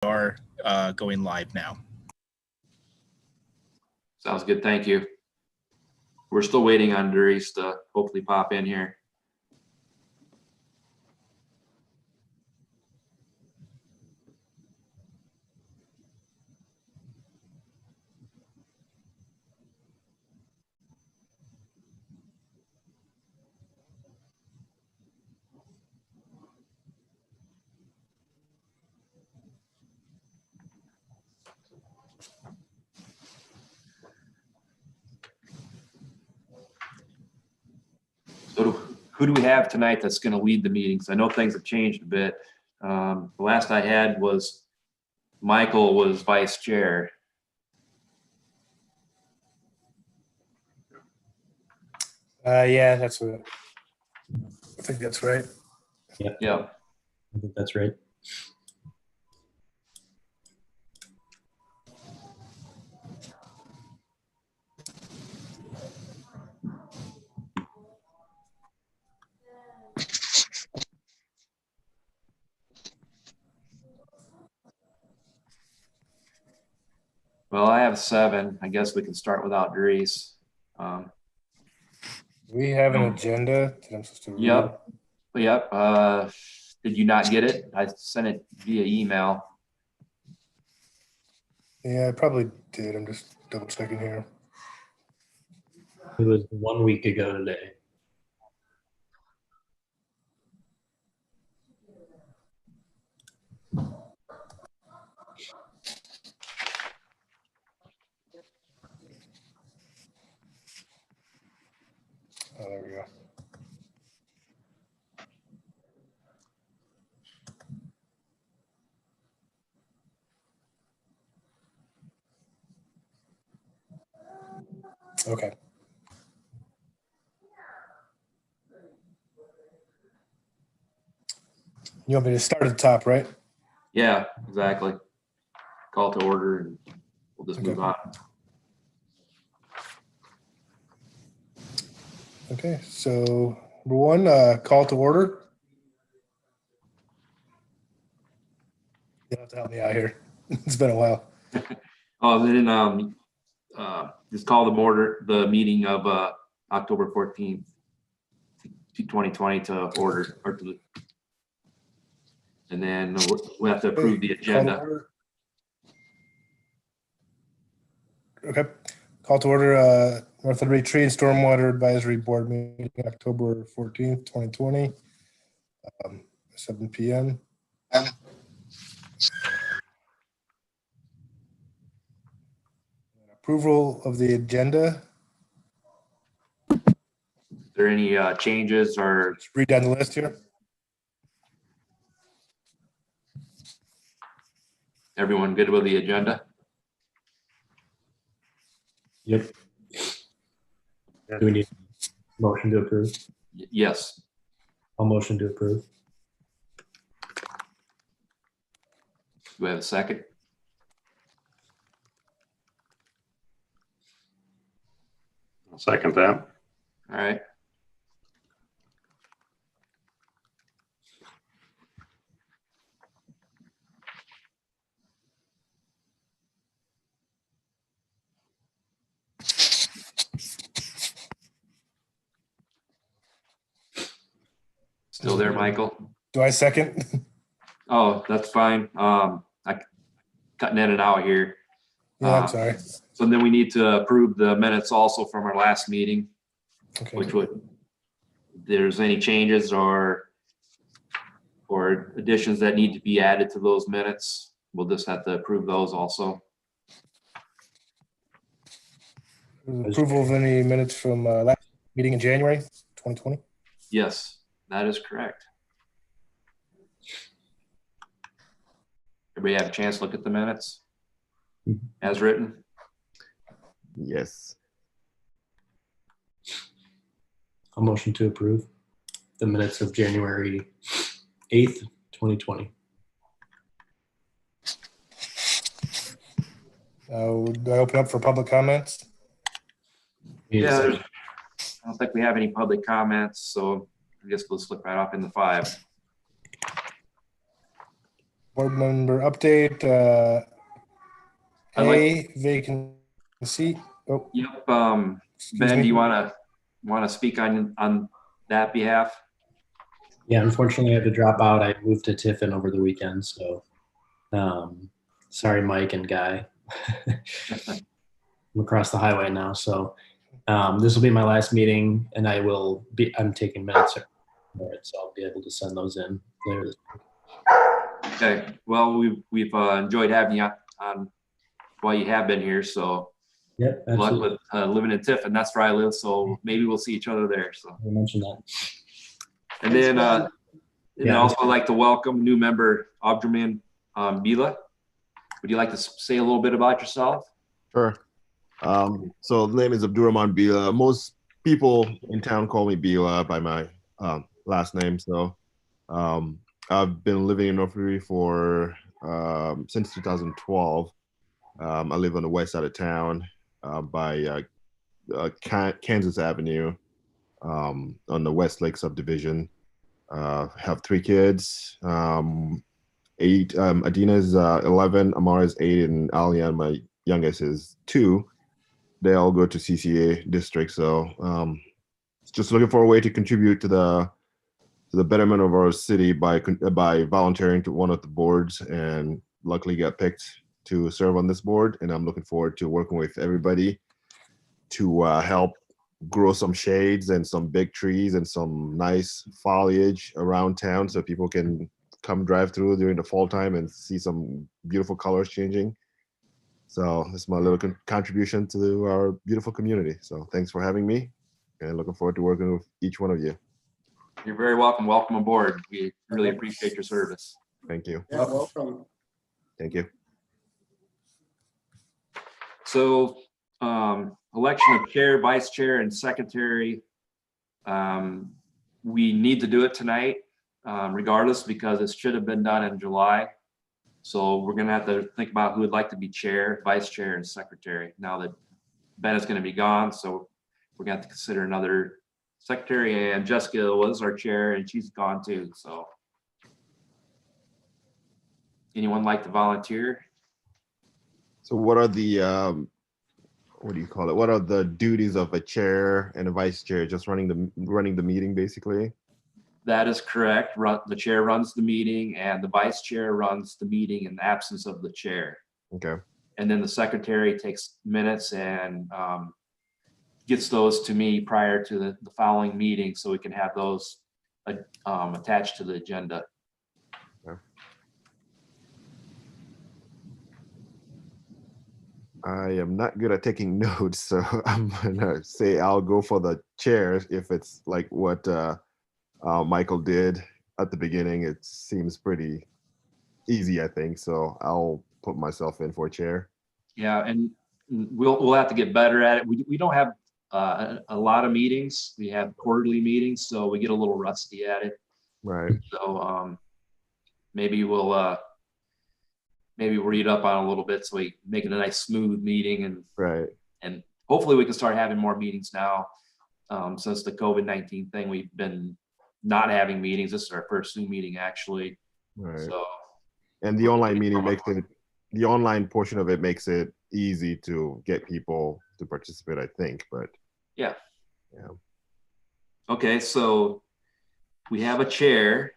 are going live now. Sounds good. Thank you. We're still waiting on Dries to hopefully pop in here. So who do we have tonight that's going to lead the meetings? I know things have changed a bit. The last I had was Michael was vice chair. Yeah, that's what I think. That's right. Yeah. I think that's right. Well, I have 7. I guess we can start without Dries. We have an agenda that I'm supposed to read. Yep. Did you not get it? I sent it via email. Yeah, I probably did. I'm just double checking here. It was 1 week ago today. Oh, there we go. Okay. You want me to start at the top, right? Yeah, exactly. Call to order and we'll just move on. Okay, so number 1, call to order. You'll have to help me out here. It's been a while. Then just call the meeting of October 14th, 2020 to order, and then we have to approve the agenda. Okay. Call to order North Liberty Tree and Stormwater Advisory Board meeting October 14th, 2020, 7 p.m. Approval of the agenda. Is there any changes or? Let's read down the list here. Everyone good with the agenda? Yep. Do we need a motion to approve? Yes. I'll motion to approve. Do we have a second? I'll second that. All right. Still there, Michael? Do I second? Oh, that's fine. I cutting in and out here. Yeah, I'm sorry. So then we need to approve the minutes also from our last meeting, Okay. which would, if there's any changes or additions that need to be added to those minutes, we'll just have to approve those also. Approval of any minutes from last meeting in January 2020. Yes, that is correct. Everybody have a chance to look at the minutes as written? Yes. I'll motion to approve the minutes of January 8th, 2020. Do I open up for public comments? Yeah, I don't think we have any public comments, so I guess we'll slip right off into 5. Board member update, I'd like- A, vacant seat. Oh, Yep, excuse Ben, do me. you wanna speak on that behalf? Yeah, unfortunately, I had to drop out. I moved to Tiffin over the weekend, so sorry, Mike and Guy. I'm across the highway now, so this will be my last meeting, and I'm taking minutes for it, so I'll be able to send those in later this week. Okay, well, we've enjoyed having you on while you have been here, so Yep, good luck absolutely. with living in Tiffin. That's where I live, so maybe we'll see each other there, so. I mentioned that. And then, Yeah. also I'd like to welcome new member Abdurman Bila. Would you like to say a little bit about yourself? Sure. So the name is Abdurrahman Bila. Most people in town call me Bila by my last name. So I've been living in North Philly for since 2012. I live on the west side of town by Kansas Avenue on the West Lake subdivision. Have 3 kids. 8. Adina is 11. Amara is 8, and Alian, my youngest, is 2. They all go to CCA district. So just looking for a way to contribute to the betterment of our city by volunteering to one of the boards, and luckily got picked to serve on this board. And I'm looking forward to working with everybody to help grow some shades and some big trees and some nice foliage around town so people can come drive through during the fall time and see some beautiful colors changing. So this is my little contribution to our beautiful community. So thanks for having me, and looking forward to working with each one of you. You're very welcome. Welcome aboard. We really appreciate your service. Thank you. Yeah, welcome. Thank you. So election of chair, vice chair, and secretary. We need to do it tonight regardless, because it should have been done in July. So we're gonna have to think about who would like to be chair, vice chair, and secretary. Now that Ben is gonna be gone, so we're gonna have to consider another secretary, and Jessica was our chair and she's gone too, so. Anyone like to volunteer? So what are the what do you call it? What are the duties of a chair and a vice chair? Just running the meeting, basically. That is correct. The chair runs the meeting and the vice chair runs the meeting in the absence of the chair. Okay. And then the secretary takes minutes and gets those to me prior to the following meeting, so we can have those attached to the agenda. Okay. I am not good at taking notes, so I'm gonna say I'll go for the chair if it's like what Michael did at the beginning. It seems pretty easy, I think. So I'll put myself in for a chair. Yeah, and we'll have to get better at it. We don't have a lot of meetings. We have quarterly meetings, so we get a little rusty at it. Right. So maybe we'll read up on it a little bit, so we make it a nice smooth meeting, Right. and hopefully we can start having more meetings now. Since the COVID-19 thing, we've been not having meetings. This is our first Zoom meeting actually. Right. So, And the online meeting the online portion of it makes it easy to get people to participate, I think. But yeah. Yeah. Okay, so we have a chair.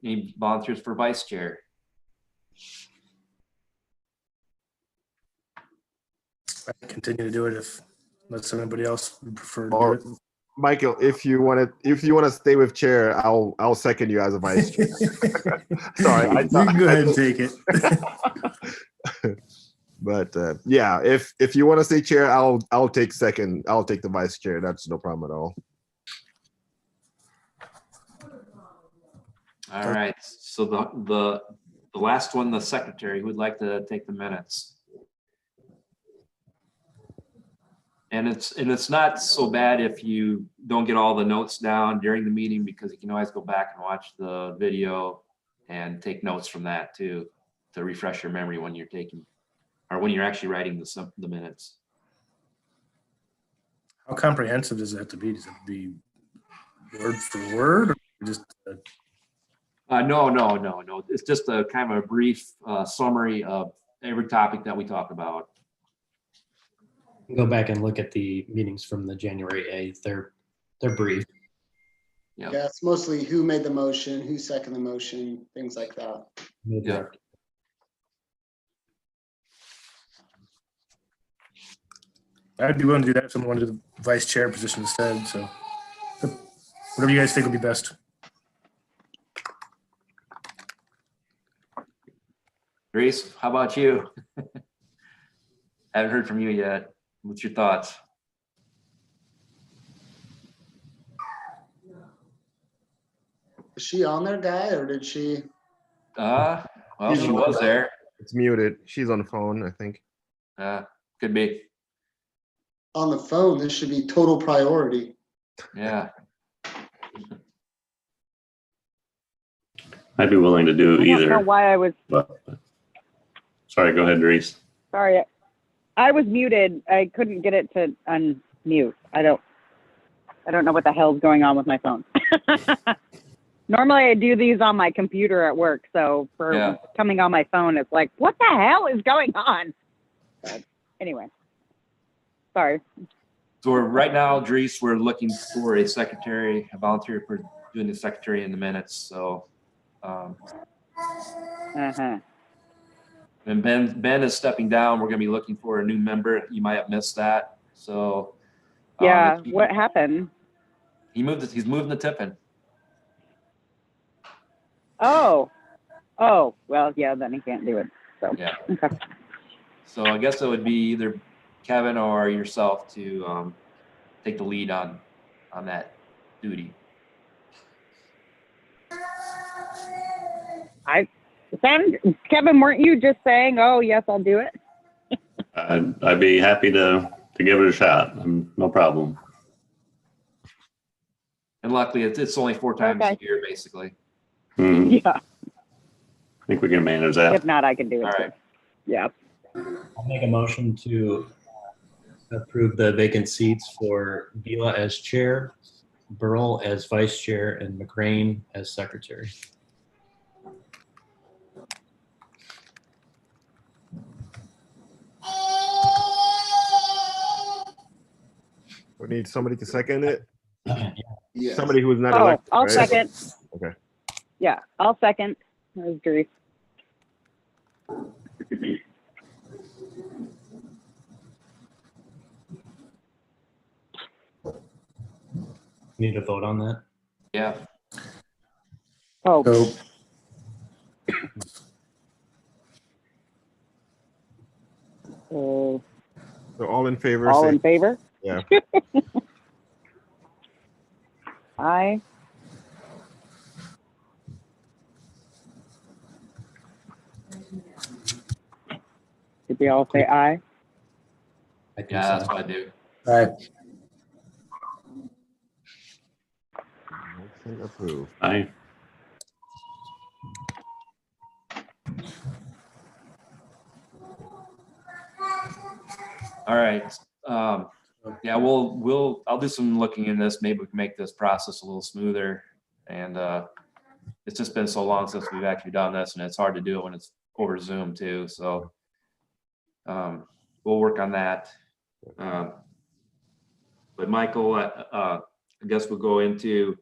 Any volunteers for vice chair? I continue to do it unless anybody else would prefer to Or do it. Michael, if you want to stay with chair, I'll second you as a vice chair. Sorry, You can go ahead and take it. But yeah, if you want to stay chair, I'll take second. I'll take the vice chair. That's no problem at all. All right, so the last one, the secretary, who would like to take the minutes? And it's not so bad if you don't get all the notes down during the meeting, because you can always go back and watch the video and take notes from that too, to refresh your memory when you're taking, or when you're actually writing the minutes. How comprehensive does it have to be? Does it have to be word for word, or just No. It's just a kind of a brief summary of every topic that we talk about. Go back and look at the meetings from the January 8th. They're brief. Yep. Yeah, it's mostly who made the motion, who seconded the motion, things like that. Yeah. I'd be willing to do that if someone wanted the vice chair position instead. So whatever you guys think would be best. Reese, how about you? Haven't heard from you yet. What's your thoughts? Is she on there, Guy, or did she? Well, she was there. It's muted. She's on the phone, I think. Could be. On the phone, this should be total priority. Yeah. I'd be willing to do I don't know either. why I was, But, sorry, go ahead, Reese. sorry. I was muted. I couldn't get it to unmute. I don't know what the hell's going on with my phone. Normally I do these on my computer at work. So for coming on my phone, it's like, what the hell is going on? But anyway, sorry. So right now, Dries, we're looking for a secretary, a volunteer for doing the secretary in the minutes. So, and Ben is stepping down. We're going to be looking for a new member. You might have missed that. So, Yeah, what happened? He's moving to Tiffin. Oh, well, yeah, then he can't do it. So, Yeah. okay. So I guess it would be either Kevin or yourself to take the lead on that duty. Kevin, weren't you just saying, oh, yes, I'll do it? I'd be happy to give it a shot. No problem. And luckily, it's only 4 times a year, basically. Mhm. Yeah. I think we can manage that. If not, I can do it. All too. right. Yeah. I'll make a motion to approve the vacant seats for Vila as chair, Burl as vice chair, and McRae as secretary. We need somebody to second it. Yes. Somebody who is not Oh, elected. I'll right? second. Okay. Yeah, I'll second. That was Dries. Need to vote on that? Yeah. Oh, So so So all in favor, all say in favor? yeah. Aye. Did we all say aye? I think Yeah, so. that's what I do. all right. Motion approved. Aye. All right. Yeah, I'll do some looking in this. Maybe we can make this process a little smoother. And it's just been so long since we've actually done this, and it's hard to do it when it's over Zoom too. So we'll work on that. But Michael, I guess we'll go into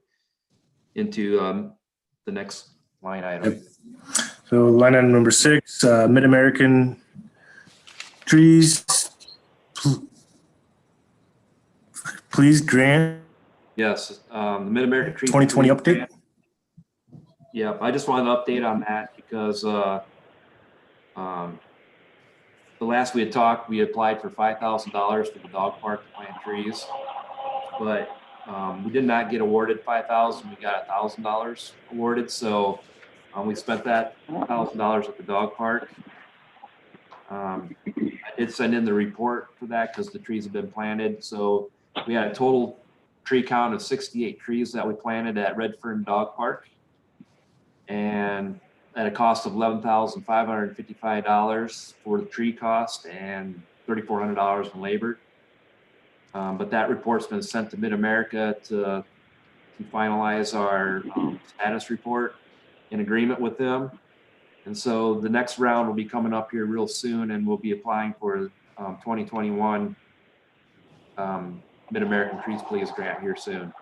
the next line item. Yep. So line item number 6, Mid-American Trees. Please grant Yes, the Mid-American Tree 2020 update. Yeah, I just wanted an update on that because the last we had talked, we applied for $5,000 for the dog park to plant trees, but we did not get awarded $5,000. We got $1,000 awarded, so we spent that $1,000 at the dog park. I did send in the report for that because the trees have been planted. So we had a total tree count of 68 trees that we planted at Redfern Dog Park, and at a cost of $11,555 for the tree cost and $3,400 in labor. But that report's been sent to Mid-America to finalize our status report. in agreement with them. And so the next round will be coming up here real soon, and we'll be applying for 2021 Mid-American Trees Please grant here soon.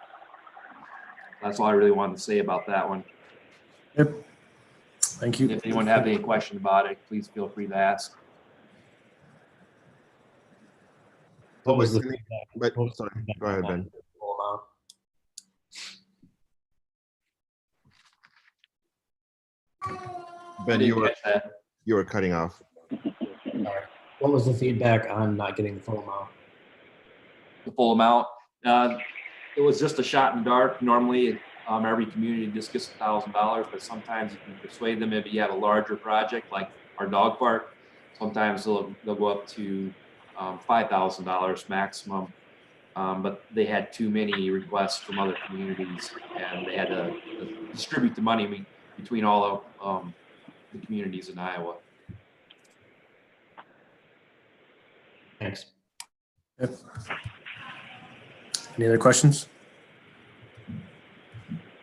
That's all I really wanted to say about that one. Yep. Thank you. If anyone have any question about it, please feel free to ask. What was the But- feedback? but- What was the sorry, feedback go ahead, on that Ben. full amount? Ben, Didn't catch that. you were cutting off. Sorry. What was the feedback on not getting the full amount? The full amount. It was just a shot in the dark. Normally, every community just gets $1,000, but sometimes you can persuade them if you have a larger project like our dog park. Sometimes they'll go up to $5,000 maximum. But they had too many requests from other communities, and they had to distribute the money between all of the communities in Iowa. Thanks. Yep. Any other questions?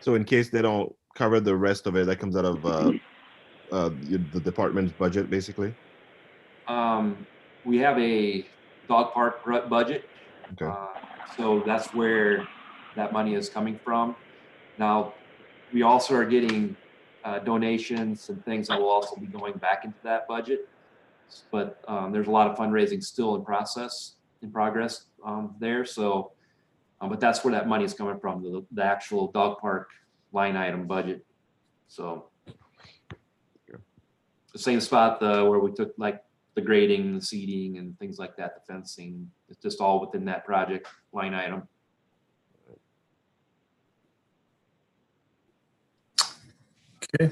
So in case they don't cover the rest of it, that comes out of the department's budget, basically. We have a dog park budget. Okay. So that's where that money is coming from. Now, we also are getting donations and things that will also be going back into that budget. But there's a lot of fundraising still in progress there. So, but that's where that money is coming from, the actual dog park line item budget. So the same spot where we took like the grading, the seeding and things like that, the fencing, it's just all within that project line item. Okay.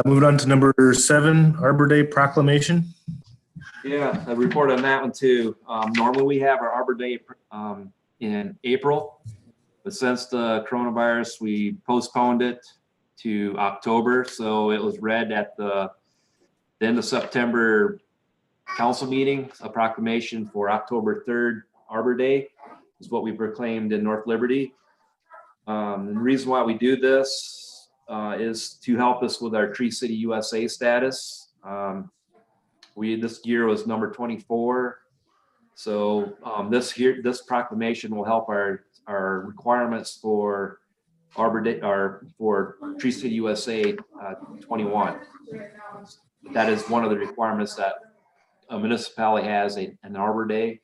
Moving on to number 7, Arbor Day proclamation. Yeah, a report on that one too. Normally we have our Arbor Day in April, but since the coronavirus, we postponed it to October. So it was read at the end of September council meeting. A proclamation for October 3rd, Arbor Day is what we proclaimed in North Liberty. And the reason why we do this is to help us with our Tree City USA status. This year was number 24. So this proclamation will help our requirements for Arbor Day or for Tree City USA 21. That is one of the requirements that a municipality has an Arbor Day.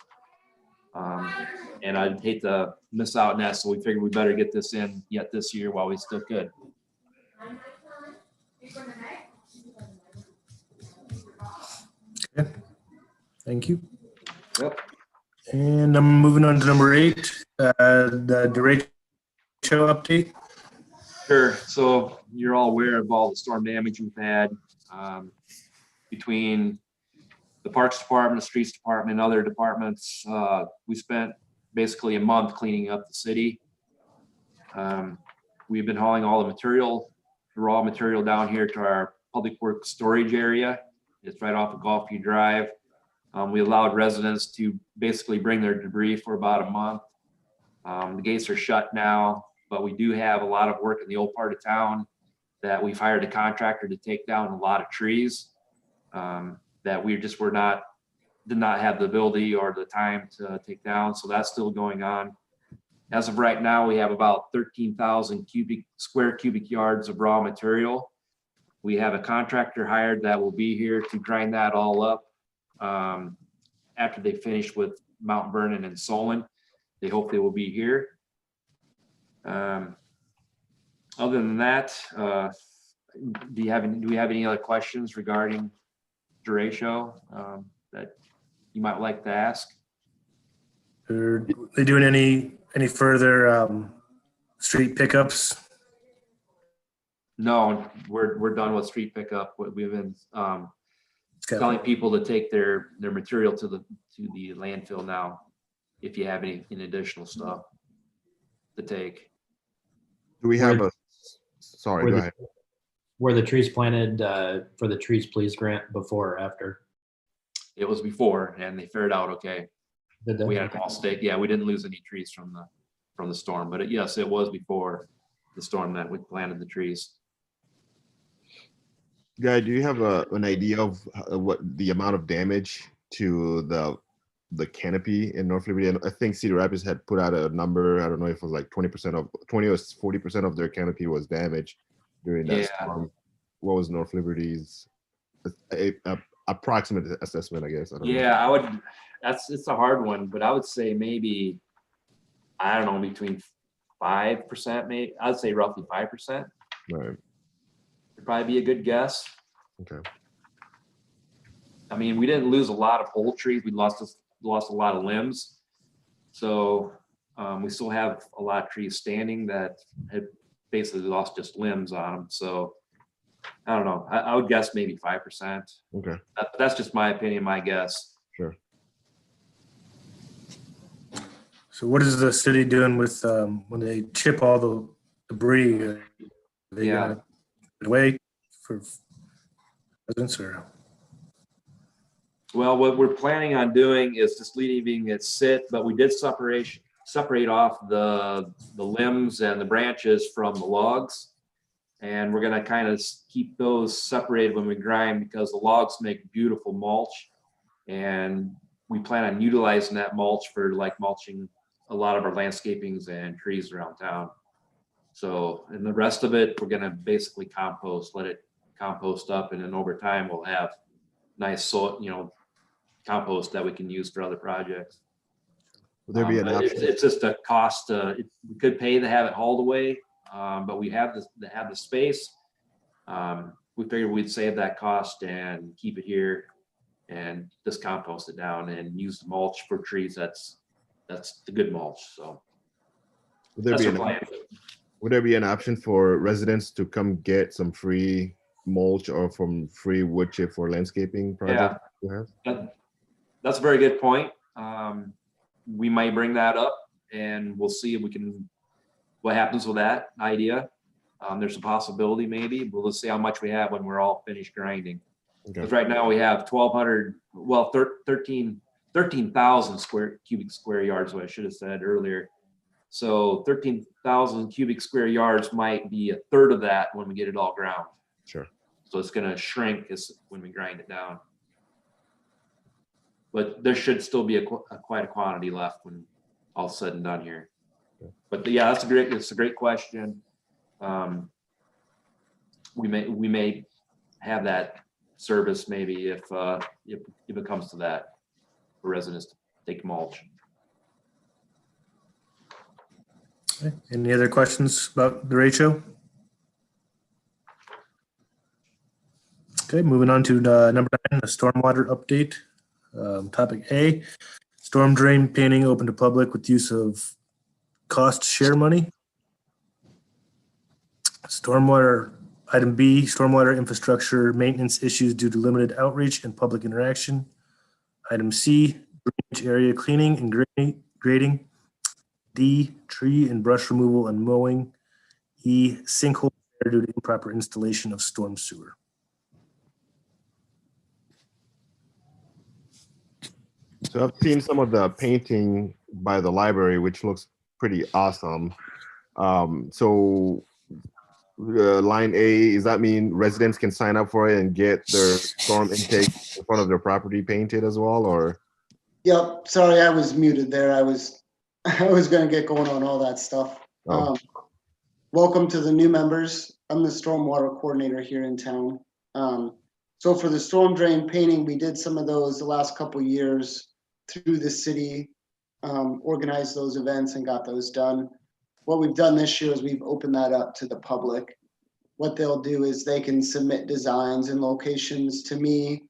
And I'd hate to miss out on that. So we figured we better get this in yet this year while we still could. Okay. Thank you. Yep. And I'm moving on to number 8, the derecho update. Sure. So you're all aware of all the storm damage we've had between the Parks Department, the Streets Department, and other departments. We spent basically a month cleaning up the city. We've been hauling all the raw material down here to our public works storage area. It's right off of Golfview Drive. We allowed residents to basically bring their debris for about a month. The gates are shut now, but we do have a lot of work in the old part of town that we've hired a contractor to take down a lot of trees that we just did not have the ability or the time to take down. So that's still going on. As of right now, we have about 13,000 square cubic yards of raw material. We have a contractor hired that will be here to grind that all up after they finish with Mount Vernon and Solon. They hope they will be here. Other than that, do we have any other questions regarding derecho that you might like to ask? Are they doing any further street pickups? No, we're done with street pickup. We've been telling people to take their material to the landfill now. If you have any additional stuff to take. Do we have sorry, go ahead. Were the trees planted for the Trees Please grant before or after? It was before, and they fared out okay. Did they? We had them all staked. Yeah, we didn't lose any trees from the storm, but yes, it was before the storm that we planted the trees. Guy, do you have an idea of what the amount of damage to the canopy in North Liberty? And I think Cedar Rapids had put out a number. I don't know if it was like 20% of 20 or 40% of their canopy was damaged during that Yeah. storm. What was North Liberty's approximate assessment? I guess. I don't know. Yeah, I would, it's a hard one, but I would say maybe, I don't know, between 5%, maybe, I'd say roughly 5%. Right. Would probably be a good guess. Okay. I mean, we didn't lose a lot of whole trees. We lost a lot of limbs. So we still have a lot of trees standing that had basically lost just limbs on them. So I don't know. I would guess maybe 5%. Okay. That's just my opinion, my guess. Sure. So what is the city doing with when they chip all the debris? Are they Yeah. gonna put it away for residents or? Well, what we're planning on doing is just leaving it sit, but we did separate off the limbs and the branches from the logs. And we're gonna kind of keep those separated when we grind because the logs make beautiful mulch. And we plan on utilizing that mulch for like mulching a lot of our landscapings and trees around town. So, and the rest of it, we're gonna basically compost, let it compost up, and then over time we'll have nice soil, compost that we can use for other projects. Would there be an option? It's just a cost. We could pay to have it hauled away, but we have the space. We figured we'd save that cost and keep it here and just compost it down and use the mulch for trees. That's the good mulch. So Would there that's be our an plan. Would there be an option for residents to come get some free mulch or from free wood chip for landscaping projects? Yeah. That's a very good point. We might bring that up and we'll see if what happens with that idea. There's a possibility maybe, but we'll see how much we have when we're all finished grinding. Okay. Because right now we have 13,000 cubic square yards, what I should have said earlier. So 13,000 cubic square yards might be a third of that when we get it all ground. Sure. So it's gonna shrink when we grind it down. But there should still be quite a quantity left when all's said and done here. But yeah, it's a great question. We may have that service maybe if it comes to that for residents to take mulch. Okay. Any other questions about the ratio? Okay, moving on to number 9, the stormwater update. Topic A, storm drain painting open to public with use of cost share money. Stormwater, item B, stormwater infrastructure maintenance issues due to limited outreach and public interaction. Item C, drainage area cleaning and grading. D, tree and brush removal and mowing. E, sinkhole repair due to improper installation of storm sewer. So I've seen some of the painting by the library, which looks pretty awesome. So line A, does that mean residents can sign up for it and get their storm intake in front of their property painted as well, or? Yep, sorry, I was muted there. I was gonna get going on all that stuff. Oh. Welcome to the new members. I'm the stormwater coordinator here in town. So for the storm drain painting, we did some of those the last couple years through the city, organized those events and got those done. What we've done this year is we've opened that up to the public. What they'll do is they can submit designs and locations to me,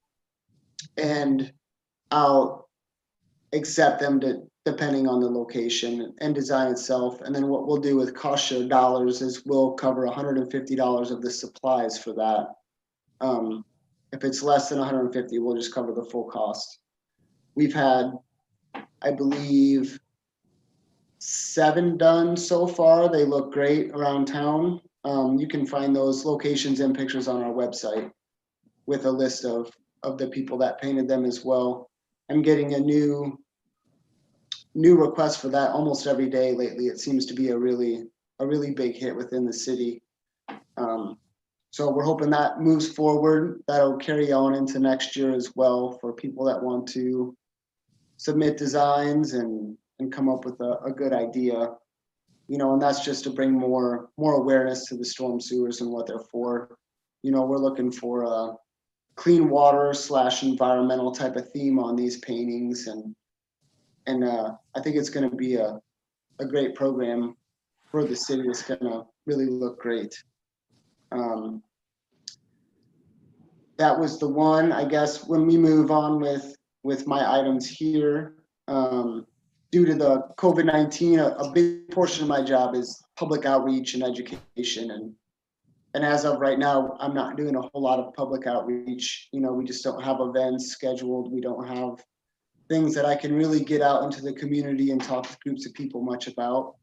and I'll accept them depending on the location and design itself. And then what we'll do with cost share dollars is we'll cover $150 of the supplies for that. If it's less than 150, we'll just cover the full cost. We've had, I believe, 7 done so far. They look great around town. You can find those locations and pictures on our website with a list of the people that painted them as well. I'm getting a new request for that almost every day lately. It seems to be a really big hit within the city. So we're hoping that moves forward. That'll carry on into next year as well for people that want to submit designs and come up with a good idea. And that's just to bring more awareness to the storm sewers and what they're for. We're looking for a clean water / environmental type of theme on these paintings, and I think it's going to be a great program for the city. It's going to really look great. That was the one. I guess when we move on with my items here, due to the COVID-19, a big portion of my job is public outreach and education. And as of right now, I'm not doing a whole lot of public outreach. We just don't have events scheduled. We don't have things that I can really get out into the community and talk with groups of people much about.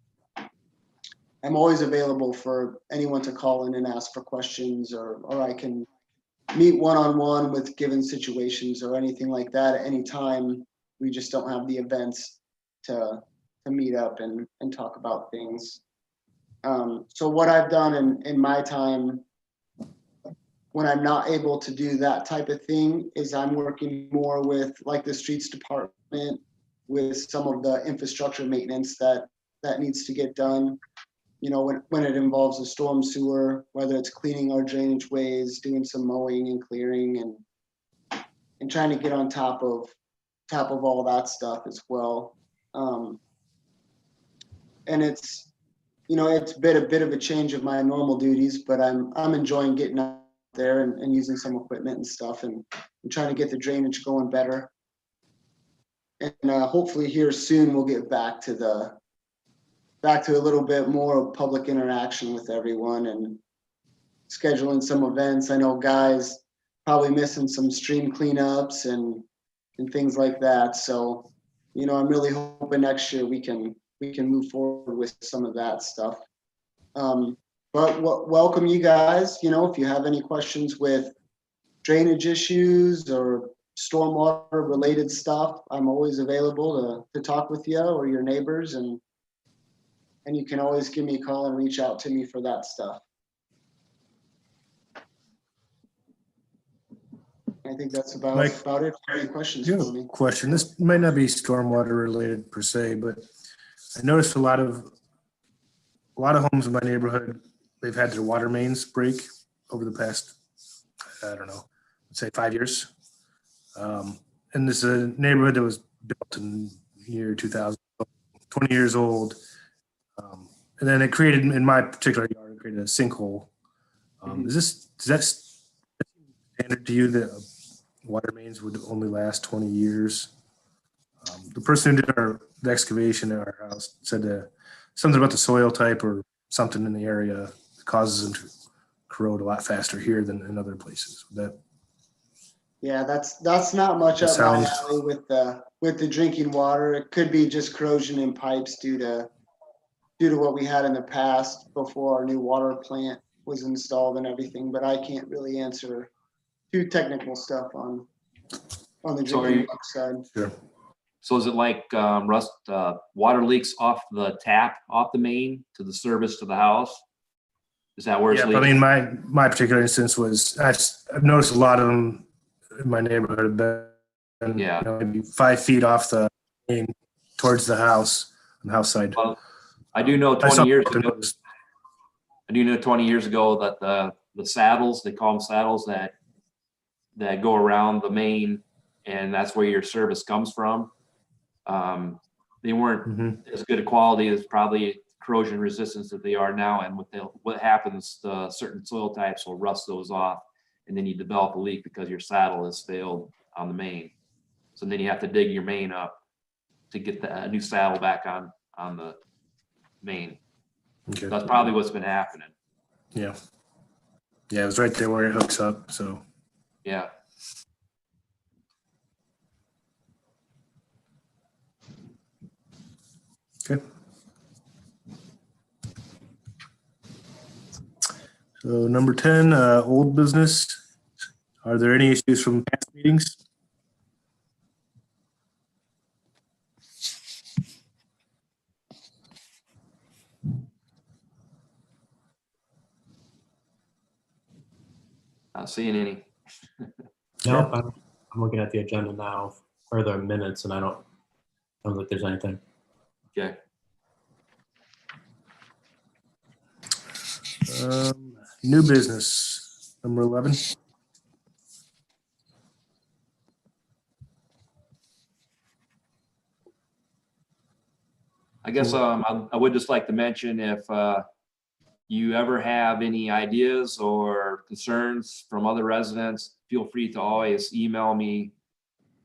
I'm always available for anyone to call in and ask for questions, or I can meet one-on-one with given situations or anything like that at any time. We just don't have the events to meet up and talk about things. So what I've done in my time when I'm not able to do that type of thing is I'm working more with like the streets department with some of the infrastructure maintenance that needs to get done. When it involves a storm sewer, whether it's cleaning our drainage ways, doing some mowing and clearing and trying to get on top of all that stuff as well. And it's been a bit of a change of my normal duties, but I'm enjoying getting out there and using some equipment and stuff and trying to get the drainage going better. And hopefully here soon we'll get back to a little bit more public interaction with everyone and scheduling some events. I know guys probably missing some stream cleanups and things like that. So, I'm really hoping next year we can move forward with some of that stuff. But welcome you guys. If you have any questions with drainage issues or stormwater related stuff, I'm always available to talk with you or your neighbors, and you can always give me a call and reach out to me for that stuff. I think that's about Mike, it. Any questions You for have a me? question. This might not be stormwater related per se, but I noticed a lot of homes in my neighborhood, they've had their water mains break over the past, I don't know, let's say 5 years. And this is a neighborhood that was built in the year 2000, 20 years old. And then it created, in my particular yard, it created a sinkhole. Does that standard to you that water mains would only last 20 years? The person who did the excavation at our house said something about the soil type or something in the area that causes them to corrode a lot faster here than in other places. Yeah, that's not much up my alley with the drinking water. It could be just corrosion in pipes due to what we had in the past before our new water plant was installed and everything. But I can't really answer too technical stuff on the drinking water side. Sure. So is it like Russ, water leaks off the tap, off the main to the service to the house? Is that where it's Yeah, leaking? I mean, my particular instance was I've noticed a lot of them in my neighborhood have been maybe 5 feet off the main towards the house on the house side. Well, I do know 20 years ago. I do know 20 years ago that the saddles, they call them saddles, that go around the main, and that's where your service comes from. They weren't as good a quality as probably corrosion resistance that they are now. And what happens, certain soil types will rust those off, and then you develop a leak because your saddle has failed on the main. So then you have to dig your main up to get the new saddle back on the main. Okay. That's probably what's been happening. Yeah. Yeah, it was right there where it hooks up. So Yeah. okay. So number 10, old business. Are there any issues from past meetings? Not seeing any. No, I'm looking at the agenda now, or the minutes, and I don't think there's anything. Okay. New business, number 11. I guess I would just like to mention if you ever have any ideas or concerns from other residents, feel free to always email me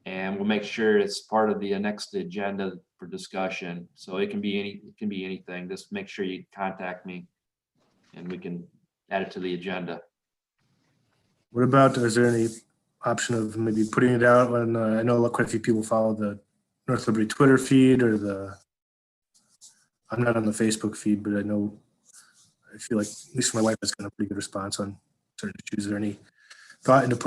and we'll make sure it's part of the next agenda for discussion. So it can be anything. Just make sure you contact me and we can add it to the agenda. What about, is there any option of maybe putting it out when, I know quite a few people follow the North Liberty Twitter feed or I'm not on the Facebook feed, but I feel like at least my wife has got a pretty good response on certain issues. Is there any thought into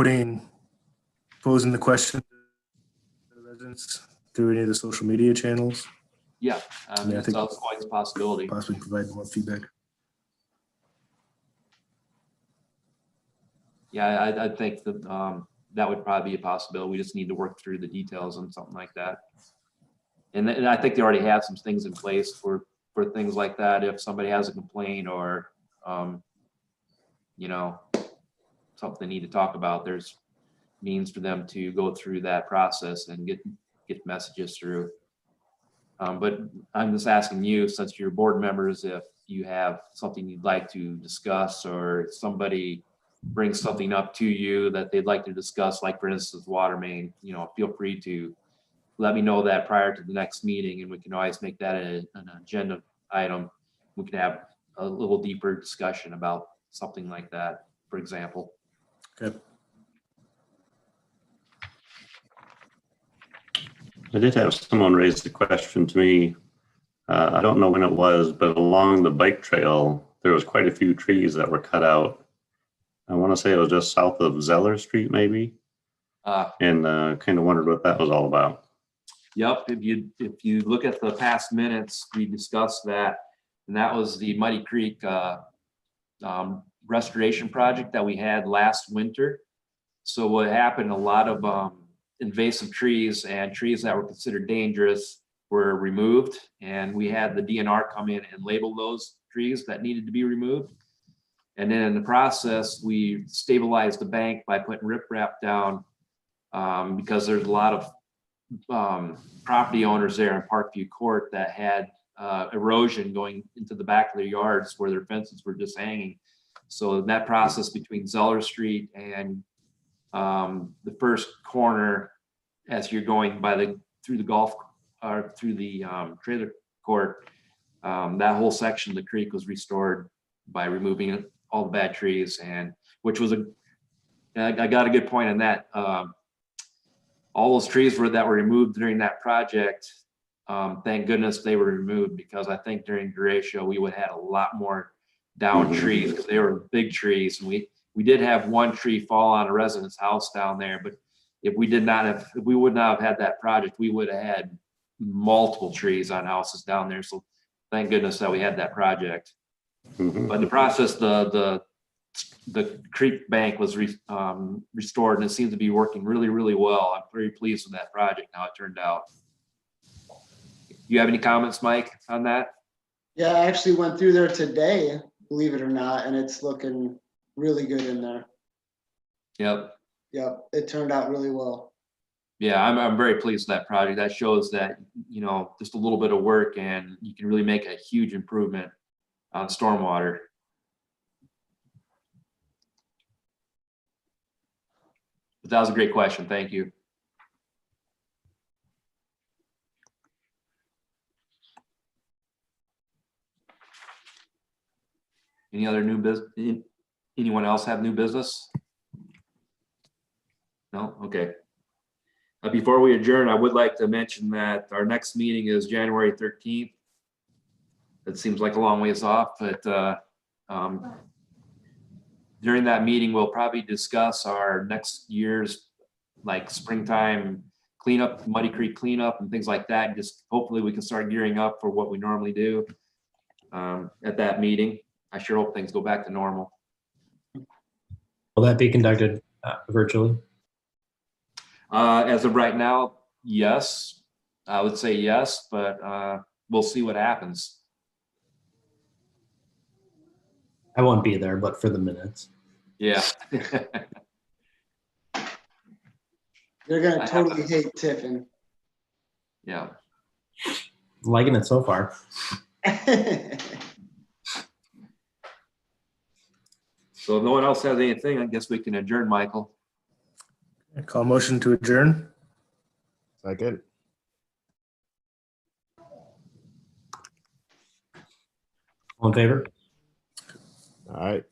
posing the question to the residents through any of the social media channels? Yeah, I that's think always a possibility. possibly provide more feedback. Yeah, I think that that would probably be a possibility. We just need to work through the details on something like that. And I think they already have some things in place for things like that. If somebody has a complaint or, you know, something they need to talk about, there's means for them to go through that process and get messages through. But I'm just asking you, since you're board members, if you have something you'd like to discuss or somebody brings something up to you that they'd like to discuss, like for instance, water main, you know, feel free to let me know that prior to the next meeting and we can always make that an agenda item. We can have a little deeper discussion about something like that, for example. Okay. I did have someone raise the question to me. I don't know when it was, but along the bike trail, there was quite a few trees that were cut out. I want to say it was just south of Zeller Street, maybe. And kind of wondered what that was all about. Yep, if you look at the past minutes, we discussed that, and that was the Muddy Creek restoration project that we had last winter. So what happened, a lot of invasive trees and trees that were considered dangerous were removed, and we had the DNR come in and label those trees that needed to be removed. And then in the process, we stabilized the bank by putting riprap down because there's a lot of property owners there in Parkview Court that had erosion going into the back of their yards where their fences were just hanging. So in that process between Zeller Street and the first corner, as you're going through the golf or through the trailer court, that whole section of the creek was restored by removing all the bad trees, and which was I got a good point on that. All those trees that were removed during that project, thank goodness they were removed, because I think during derecho we would have had a lot more down trees because they were big trees. And we did have one tree fall on a resident's house down there, but if we would not have had that project, we would have had multiple trees on houses down there. So thank goodness that we had that project. But in the process, the creek bank was restored, and it seems to be working really, really well. I'm very pleased with that project, how it turned out. You have any comments, Mike, on that? Yeah, I actually went through there today, believe it or not, and it's looking really good in there. Yep. Yep, it turned out really well. Yeah, I'm very pleased with that project. That shows that, you know, just a little bit of work and you can really make a huge improvement on stormwater. But that was a great question. Thank you. Any other new business? Anyone else have new business? No? Okay. Before we adjourn, I would like to mention that our next meeting is January 13th. That seems like a long ways off, but during that meeting, we'll probably discuss our next year's like springtime cleanup, Muddy Creek cleanup and things like that. And just hopefully we can start gearing up for what we normally do at that meeting. I sure hope things go back to normal. Will that be conducted virtually? As of right now, yes, I would say yes, but we'll see what happens. I won't be there, but for the minutes. Yeah. You're I gonna have totally hate Tiffin. Yeah. Liking it so far. So if no one else has anything, I guess we can adjourn, Michael. Call motion to adjourn. Second. All in favor? All right.